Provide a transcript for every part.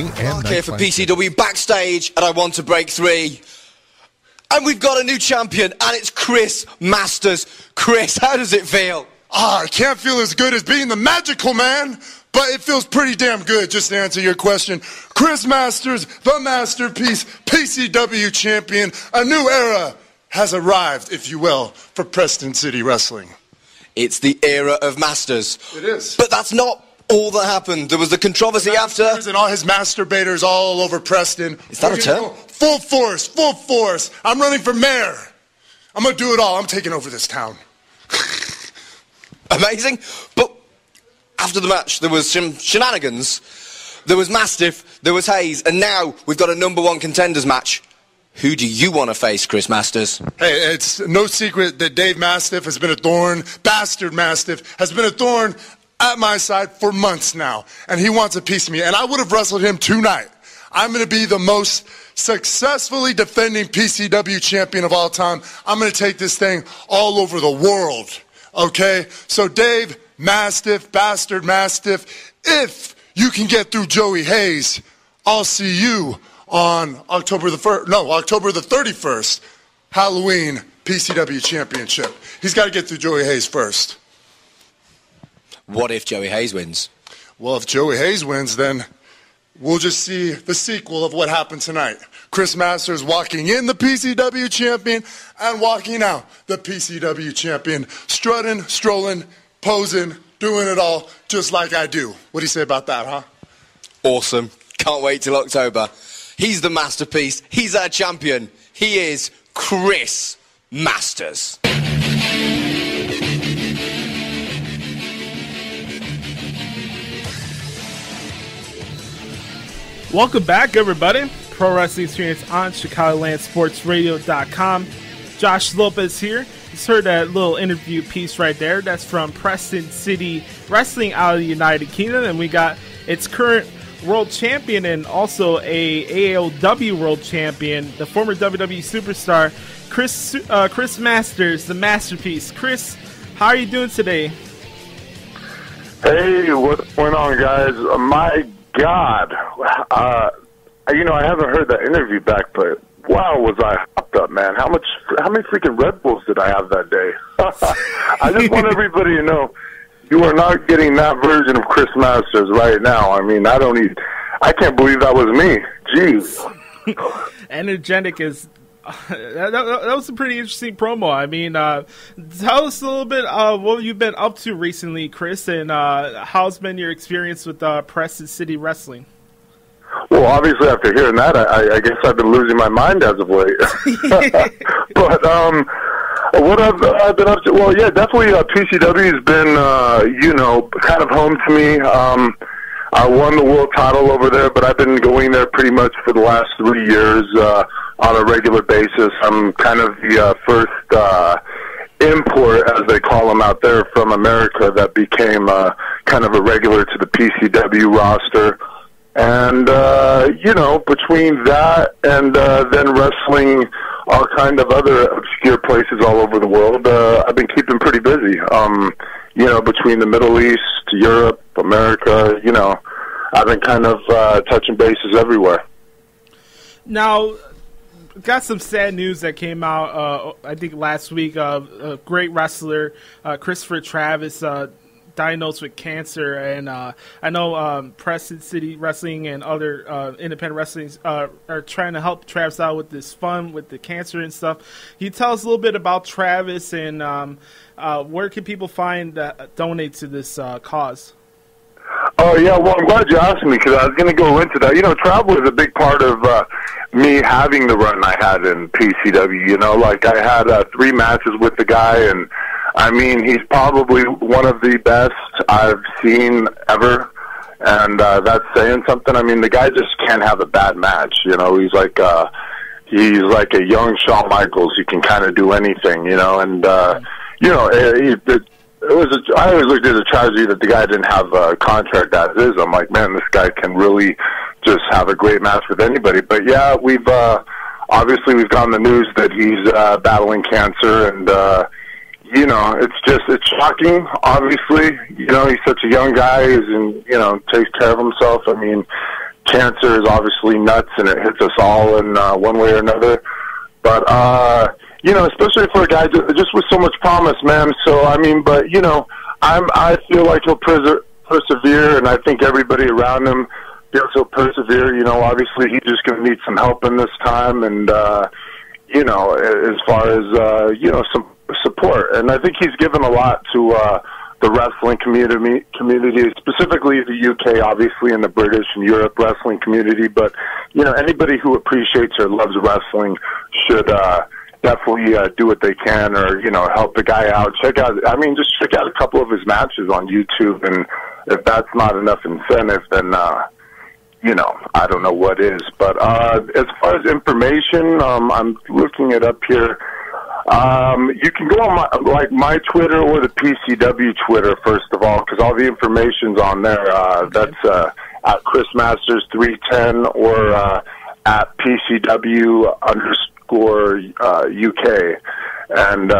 and Mark night here for fights. PCW backstage at I Want to Break 3. And we've got a new champion, and it's Chris Masters. Chris, how does it feel? I can't feel as good as being the magical man, but it feels pretty damn good, just to answer your question. Chris Masters, the masterpiece, PCW champion. A new era has arrived, if you will, for Preston City Wrestling. It's the era of Masters. It is. But that's not all that happened. There was the controversy after. And all his masturbators all over Preston. Is that a term? Go full force, full force. I'm running for mayor. I'm going to do it all. I'm taking over this town. Amazing. But after the match, there was some shenanigans. There was Mastiff, there was Hayes, and now we've got a #1 contenders match. Who do you want to face, Chris Masters? Hey, it's no secret that Dave Mastiff has been a thorn, Bastard Mastiff, has been a thorn at my side for months now. And he wants a piece of me. And I would have wrestled him tonight. I'm going to be the most successfully defending PCW champion of all time. I'm going to take this thing all over the world. Okay? So Dave Mastiff, Bastard Mastiff, if you can get through Joey Hayes, I'll see you on October the 31st, Halloween PCW Championship. He's got to get through Joey Hayes first. What if Joey Hayes wins? Well, if Joey Hayes wins, then we'll just see the sequel of what happened tonight. Chris Masters walking in the PCW champion and walking out the PCW champion. Strutting, strolling, posing, doing it all just like I do. What do you say about that, huh? Awesome. Can't wait till October. He's the masterpiece. He's our champion. He is Chris Masters. Welcome back, everybody. Pro Wrestling Experience on ChicagolandSportsRadio.com. Josh Lopez here. Just heard that little interview piece right there. That's from Preston City Wrestling out of the United Kingdom. And we got its current world champion and also a AAOW world champion, the former WWE superstar, Chris Masters, the masterpiece. Chris, how are you doing today? Hey, what's going on, guys? My God. I haven't heard that interview back, but wow, was I hopped up, man. How many freaking Red Bulls did I have that day? I just want everybody to know you are not getting that version of Chris Masters right now. I mean, I can't believe that was me. Jeez. Energetic is... that was a pretty interesting promo. I mean, tell us a little bit what you've been up to recently, Chris, and how's been your experience with Preston City Wrestling? Well, obviously, after hearing that, I guess I've been losing my mind as of late. But what I've been up to, well, yeah, definitely PCW has been, kind of home to me. I won the world title over there, but I've been going there pretty much for the last 3 years on a regular basis. I'm kind of the first import, as they call them out there, from America that became kind of a regular to the PCW roster. And, between that and then wrestling all kind of other obscure places all over the world, I've been keeping pretty busy. Between the Middle East, Europe, America, I've been kind of touching bases everywhere. Now, got some sad news that came out, I think last week. A great wrestler, Christopher Travis, diagnosed with cancer, and I know Preston City Wrestling and other independent wrestlings are trying to help Travis out with this fund with the cancer and stuff. Can you tell us a little bit about Travis and where can people find donate to this cause? Oh, yeah, well, I'm glad you asked me because I was going to go into that. Travel is a big part of me having the run I had in PCW. I had 3 matches with the guy, and I mean, he's probably one of the best I've seen ever, and that's saying something. I mean, the guy just can't have a bad match. He's like a young Shawn Michaels. He can kind of do anything, and I always looked at it as a tragedy that the guy didn't have a contract as is. I'm like, man, this guy can really just have a great match with anybody. But yeah, we've gotten the news that he's battling cancer, and it's shocking, obviously. He's such a young guy and, takes care of himself. I mean, cancer is obviously nuts, and it hits us all in one way or another. But you know, especially for a guy just with so much promise, man. So I mean, but you know, I feel like he'll persevere, and I think everybody around him feels he'll persevere. You know, obviously he's just going to need some help in this time, and you know, as far as you know, some support. And I think he's given a lot to the wrestling community, specifically the UK, obviously, and the British and Europe wrestling community. But you know, anybody who appreciates or loves wrestling should definitely do what they can, or you know, help the guy out. Just check out a couple of his matches on YouTube, and if that's not enough incentive, then you know, I don't know what is. But as far as information, I'm looking it up here. You can go on my Twitter or the PCW Twitter, first of all, because all the information's on there. That's at Chris Masters 310 or at PCW _UK. And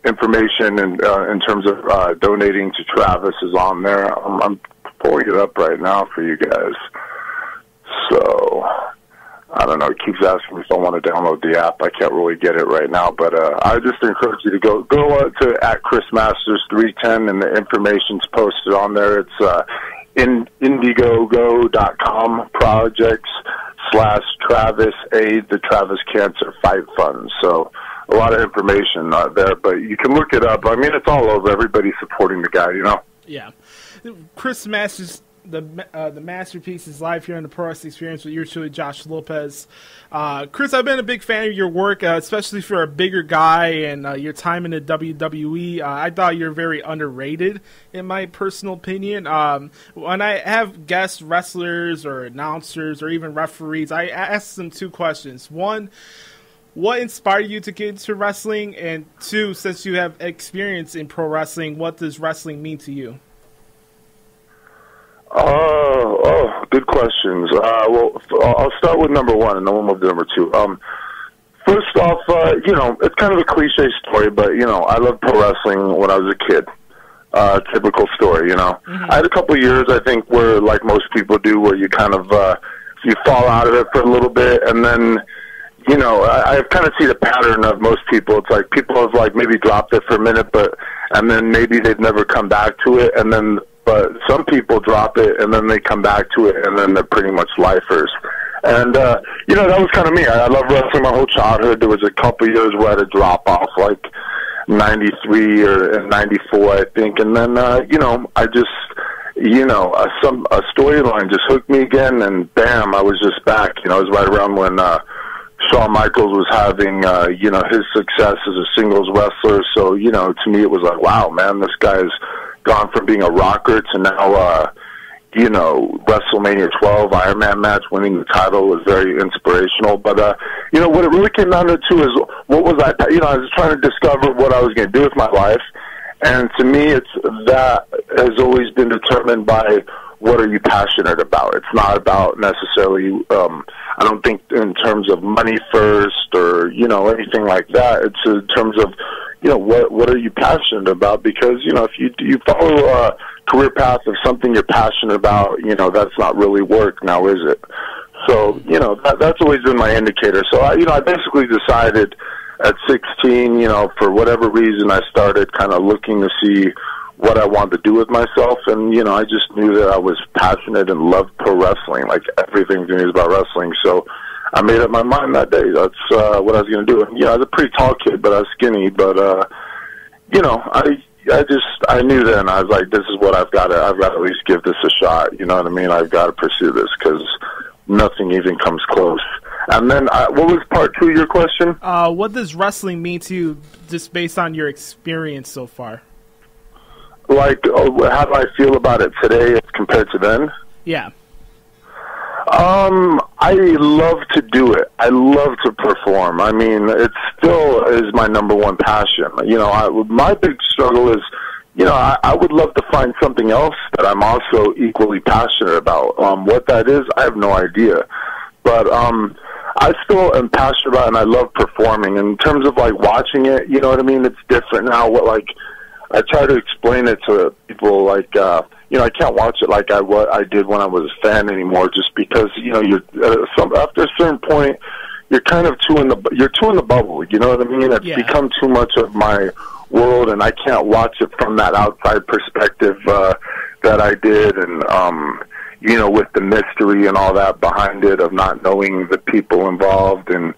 information in terms of donating to Travis is on there. I'm pulling it up right now for you guys. So, I don't know, it keeps asking me if I want to download the app. I can't really get it right now, but I just encourage you to go to at Chris Masters 310, and the information's posted on there. It's Indiegogo.com projects/Travis Aid the Travis Cancer Fight Fund. So a lot of information there, but you can look it up. I mean, it's all over. Everybody's supporting the guy, you know? Yeah. Chris Masters, the masterpiece is live here on the Pro Wrestling Experience with yours truly, Josh Lopez. Chris, I've been a big fan of your work, especially for a bigger guy, and your time in the WWE. I thought you're very underrated, in my personal opinion. When I have guest wrestlers or announcers or even referees, I ask them two questions. One, what inspired you to get into wrestling? And two, since you have experience in pro wrestling, what does wrestling mean to you? Good questions. Well, I'll start with number one, and then we'll move to number two. First off, you know, it's kind of a cliche story, but, you know, I loved pro wrestling when I was a kid. Typical story, you know. Mm-hmm. I had a couple of years, I think, where, like most people do, where you kind of, you fall out of it for a little bit, and then, you know, I kind of see the pattern of most people. It's like people have, like, maybe dropped it for a minute, and then maybe they'd never come back to it, and then, but some people drop it, and then they come back to it, and then they're pretty much lifers. And, you know, that was kind of me. I loved wrestling my whole childhood. There was a couple of years where I had a drop-off, like 93 or 94, I think. And then, you know, I just, you know, a storyline just hooked me again, and bam, I was just back. You know, it was right around when Shawn Michaels was having, you know, his success as a singles wrestler. So, you know, to me it was like, wow, man, this guy's gone from being a rocker to now, you know, WrestleMania 12 Iron Man match, winning the title was very inspirational. But, you know, what it really came down to is what was I, you know, I was trying to discover what I was going to do with my life. And to me, it's that has always been determined by what are you passionate about. It's not about necessarily, I don't think in terms of money first or, you know, anything like that. It's in terms of, you know, what are you passionate about? Because, you know, if you follow a career path of something you're passionate about, you know, that's not really work now, is it? So, you know, that's always been my indicator. So, I basically decided at 16, you know, for whatever reason, I started kind of looking to see what I wanted to do with myself. And, you know, I just knew that I was passionate and loved pro wrestling. Like, everything to me is about wrestling. So I made up my mind that day. That's what I was going to do. And, you know, I was a pretty tall kid, but I was skinny. But, you know, I knew then. I was like, this is what I've got to at least give this a shot. You know what I mean? I've got to pursue this because nothing even comes close. And then, what was part two of your question? What does wrestling mean to you just based on your experience so far? Like, how do I feel about it today as compared to then? Yeah. I love to do it. I love to perform. I mean, it still is my number one passion. You know, my big struggle is, you know, I would love to find something else that I'm also equally passionate about. What that is, I have no idea. But I still am passionate about it, and I love performing. In terms of, like, watching it, you know what I mean? It's different now. I try to explain it to people, like, you I can't watch it like I did when I was a fan anymore, just because, you're after a certain point, you're kind of too in the bubble. You know what I mean? It's become too much of my world, and I can't watch it from that outside perspective that I did, and with the mystery and all that behind it of not knowing the people involved, and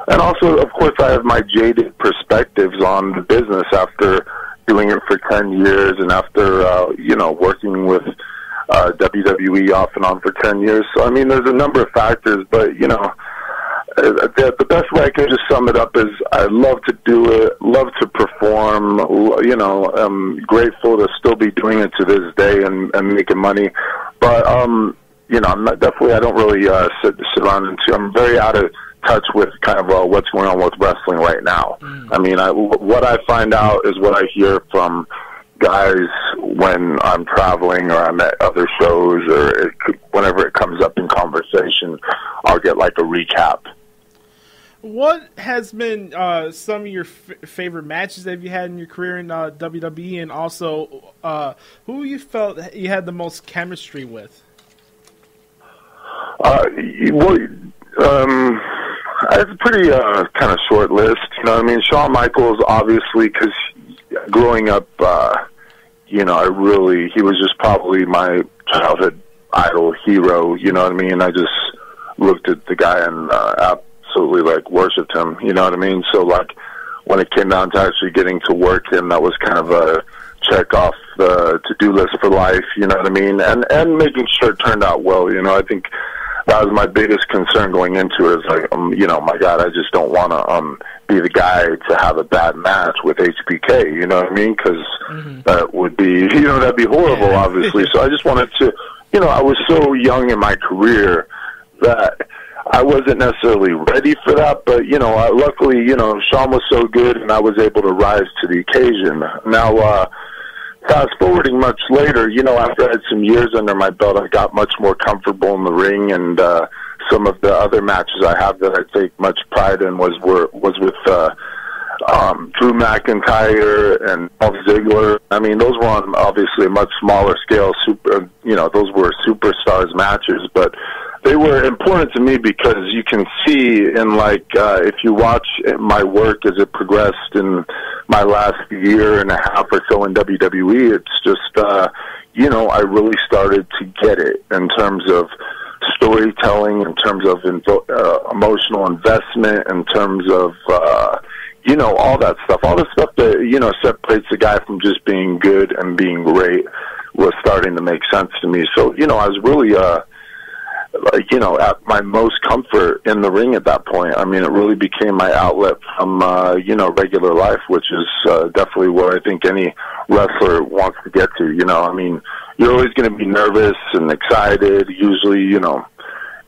also, of course, I have my jaded perspectives on the business after doing it for 10 years and after working with WWE off and on for 10 years. So I mean, there's a number of factors, but the best way I can just sum it up is I love to do it, love to perform, I'm grateful to still be doing it to this day and making money. But, I'm not, definitely, I don't really sit around and I'm very out of touch with kind of what's going on with wrestling right now. I mean, what I find out is what I hear from guys when I'm traveling or I'm at other shows, or whenever it comes up in conversation, I'll get like a recap. What has been some of your favorite matches that you had in your career in WWE, and also who you felt you had the most chemistry with? It's a pretty kind of short list. You know what I mean? Shawn Michaels, obviously, because growing up, he was just probably my childhood idol hero. You know what I mean? I just looked at the guy and absolutely worshipped him. You know what I mean? So when it came down to actually getting to work him, that was kind of a check off the to-do list for life. You know what I mean? And making sure it turned out well. I think that was my biggest concern going into it. Is my God, I just don't want to be the guy to have a bad match with HBK. You know what I mean? Because that would be, that'd be horrible, obviously. So I just wanted to, I was so young in my career that I wasn't necessarily ready for that. But luckily, Shawn was so good, and I was able to rise to the occasion. Now, fast forwarding much later, after I had some years under my belt, I got much more comfortable in the ring, and some of the other matches I have that I take much pride in was with Drew McIntyre and Dolph Ziggler. I mean, those were on obviously a much smaller scale. Those were superstars matches, but they were important to me because you can see in if you watch my work as it progressed in my last year and a half or so in WWE, it's just, I really started to get it in terms of storytelling, in terms of emotional investment, in terms of, all that stuff. All the stuff that, separates a guy from just being good and being great was starting to make sense to me. So, I was really, at my most comfort in the ring at that point. I mean, it really became my outlet from, regular life, which is definitely where I think any wrestler wants to get to. I mean, you're always going to be nervous and excited. Usually, you're always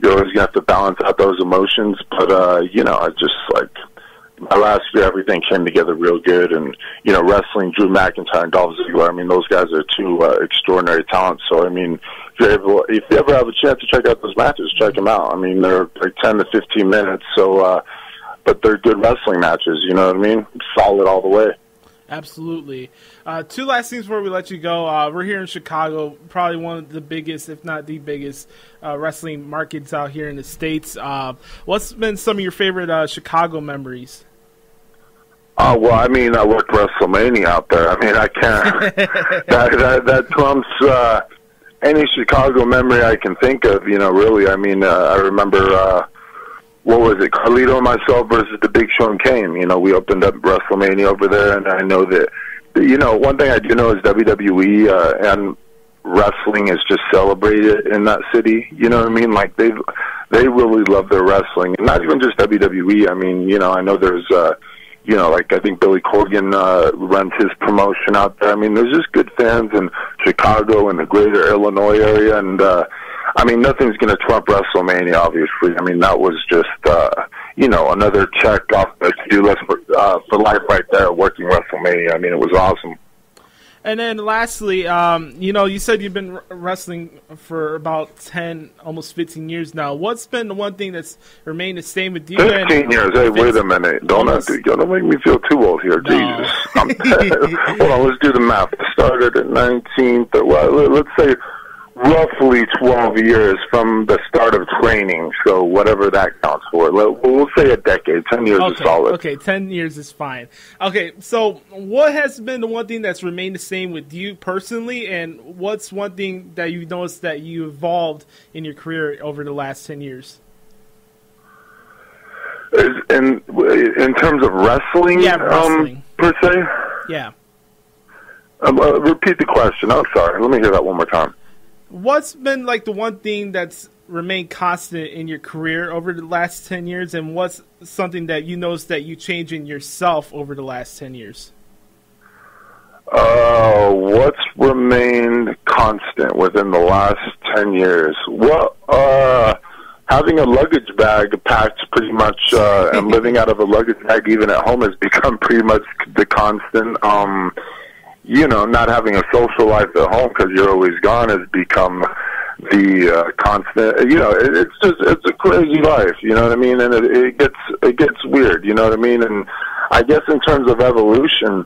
going to have to balance out those emotions. But, I just, my last year, everything came together real good. And, wrestling Drew McIntyre and Dolph Ziggler, I mean, those guys are two extraordinary talents. So, I mean, if you ever have a chance to check out those matches, check them out. I mean, they're 10 to 15 minutes, so but they're good wrestling matches, you know what I mean? Solid all the way. Absolutely. Two last things before we let you go. We're here in Chicago, probably one of the biggest, if not the biggest, wrestling markets out here in the States. What's been some of your favorite Chicago memories? Well, I mean, I worked WrestleMania out there. I mean, I can't. that trumps any Chicago memory I can think of, really. I mean, I remember, what was it, Carlito and myself versus the Big Show and Kane. We opened up WrestleMania over there, and I know that, one thing I do know is WWE and wrestling is just celebrated in that city. You know what I mean? They really love their wrestling. And not even just WWE. I mean, I know there's, I think Billy Corgan runs his promotion out there. I mean, there's just good fans in Chicago and the greater Illinois area, and I mean, nothing's going to trump WrestleMania, obviously. I mean, that was just, another check off the to-do list for life right there, working WrestleMania. I mean, it was awesome. And then lastly, you said you've been wrestling for about 10, almost 15 years now. What's been the one thing that's remained the same with you? 15 years. Hey, wait a minute. Don't make me feel too old here. No. Jesus. Hold on, let's do the math. I started at 19, let's say roughly 12 years from the start of training, so whatever that counts for. We'll say a decade. 10 years is solid. Okay, 10 years is fine. Okay, so what has been the one thing that's remained the same with you personally, and what's one thing that you noticed that you evolved in your career over the last 10 years? In terms of wrestling, yeah, wrestling. Per se? Yeah. Repeat the question. I'm sorry. Let me hear that one more time. What's been like the one thing that's remained constant in your career over the last 10 years, and what's something that you noticed that you changed in yourself over the last 10 years? What's remained constant within the last 10 years? Well, having a luggage bag packed pretty much, and living out of a luggage bag even at home has become pretty much the constant. Not having a social life at home because you're always gone has become the constant. It's a crazy life. You know what I mean? And it gets weird. You know what I mean? And I guess in terms of evolution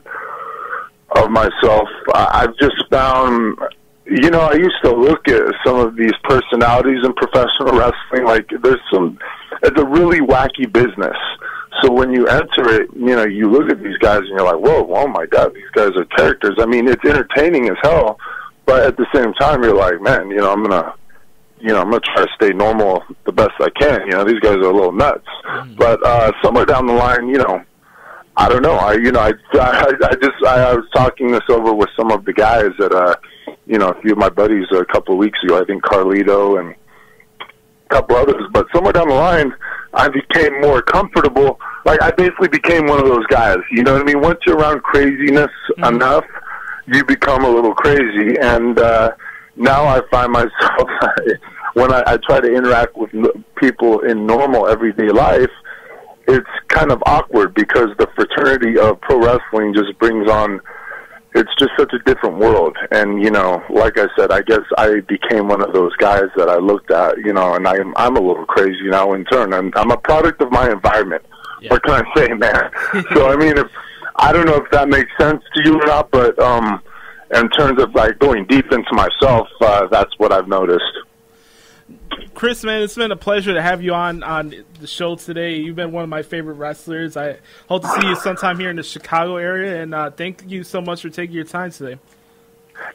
of myself, I've just found. I used to look at some of these personalities in professional wrestling like it's a really wacky business. So when you enter it, you look at these guys and you're like, whoa, oh my God, these guys are characters. I mean, it's entertaining as hell, but at the same time, you're like, man, I'm gonna try to stay normal the best I can. These guys are a little nuts. But somewhere down the line, I don't know. I was talking this over with some of the guys that, a few of my buddies a couple of weeks ago. I think Carlito and a couple others. But somewhere down the line, I became more comfortable. Like, I basically became one of those guys. You know what I mean? Once you're around craziness enough, you become a little crazy. And now I find myself, when I try to interact with people in normal everyday life, it's kind of awkward because the fraternity of pro wrestling just brings on, it's just such a different world. And, like I said, I guess I became one of those guys that I looked at, and I'm a little crazy now in turn. I'm a product of my environment. Yeah. What can I say, man? So, I mean, I don't know if that makes sense to you or not, but in terms of, like, going deep into myself, that's what I've noticed. Chris, man, it's been a pleasure to have you on the show today. You've been one of my favorite wrestlers. I hope to see you sometime here in the Chicago area, and thank you so much for taking your time today.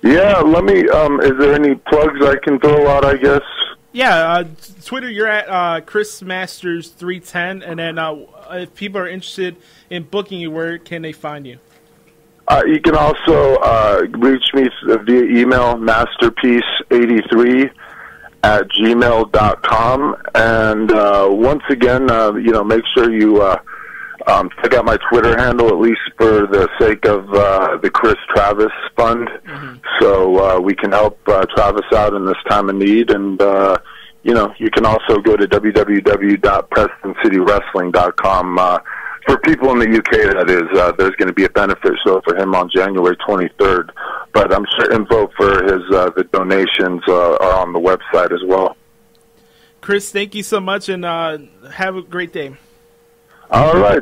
Yeah, let me, is there any plugs I can throw out, I guess? Yeah, Twitter, you're at Chris Masters 310, and then if people are interested in booking you, where can they find you? You can also reach me via email, masterpiece83 @gmail.com, and once again, make sure you check out my Twitter handle, at least for the sake of the Chris Travis Fund, so we can help Travis out in this time of need. And you can also go to www.PrestonCityWrestling.com. For people in the UK, that is, there's going to be a benefit show for him on January 23rd. But I'm sure info for his the donations are on the website as well. Chris, thank you so much, and have a great day. All right.